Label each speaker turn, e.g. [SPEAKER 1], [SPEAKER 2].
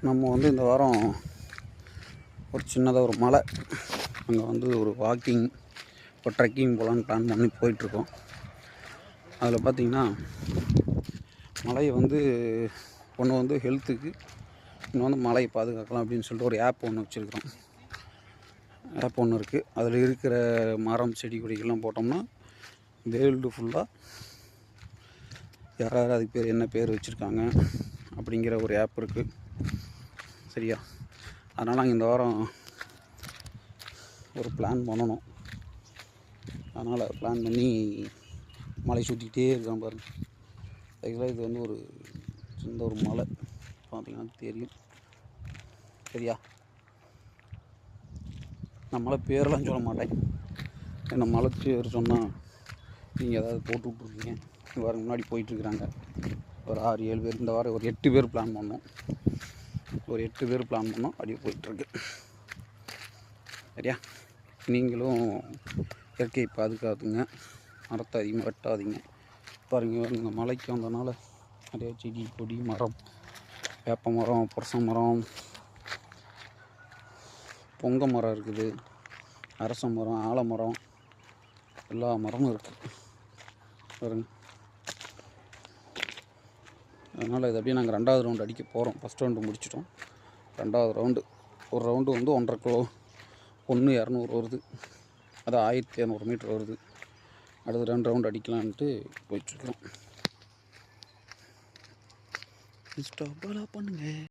[SPEAKER 1] நம்ம வந்து இந்த வாரம் ஒரு சின்னதாக ஒரு மலை அங்கே வந்து ஒரு வாக்கிங் ஒரு ட்ரெக்கிங் போகலான்னு பிளான் பண்ணி போயிட்டுருக்கோம். அதில் பார்த்திங்கன்னா மலையை வந்து ஒன்று வந்து ஹெல்த்துக்கு, இன்னும் வந்து மலையை பாதுகாக்கலாம் அப்படின்னு சொல்லிட்டு ஒரு ஆப் ஒன்று வச்சுருக்கிறோம். ஆப் ஒன்று இருக்குது. அதில் இருக்கிற மரம் செடி கொடிகள்லாம் போட்டோம்னா வேர்ல்டு ஃபுல்லாக யார் யார் அதுக்கு பேர் என்ன பேர் வச்சுருக்காங்க அப்படிங்கிற ஒரு ஆப் இருக்குது. சரியா? அதனால் நாங்கள் இந்த வாரம் ஒரு பிளான் பண்ணணும். அதனால் பிளான் பண்ணி மலை சுற்றிக்கிட்டே இருக்கான் பாருங்க. ஆக்சுவலாக இது வந்து ஒரு சின்ன ஒரு மலை பார்த்திங்கன்னா தெரியும். சரியா? நான் மலை பேரெல்லாம் சொல்ல மாட்டேன். ஏன்னா மலை பேர் சொன்னால் நீங்கள் ஏதாவது போட்டு விட்ருக்கீங்க. இந்த வாரம் முன்னாடி போயிட்டுருக்குறாங்க ஒரு 6-7 பேர். இந்த வாரம் ஒரு 8 பேர் பிளான் பண்ணோம். அப்படியே போயிட்டுருக்கு. சரியா? நீங்களும் இயற்கையை பாதுகாத்துங்க, மரத்தை அதிகமாக வெட்டாதீங்க. பாருங்கள், நீங்கள் மலைக்கு வந்ததுனால நிறையா செடி கொடி மரம், வேப்ப மரம், புரச மரம், பொங்க மரம் இருக்குது, அரச மரம், ஆலமரம், எல்லா மரமும் இருக்குது பாருங்க. அதனால் இது அப்படியே நாங்கள் 2வது ரவுண்டு அடிக்க போகிறோம். ஃபஸ்ட் ரவுண்டு முடிச்சிட்டோம். 2வது ரவுண்டு ஒரு ரவுண்டு வந்து 1.5 கிலோ 200 வருது. அது 1200 மீட்டர் வருது. அடுத்து 2 ரவுண்டு அடிக்கலான்ட்டு போயிட்டுருக்கோம். இன்ஸ்டா ஃபாலோ பண்ணுங்கள்.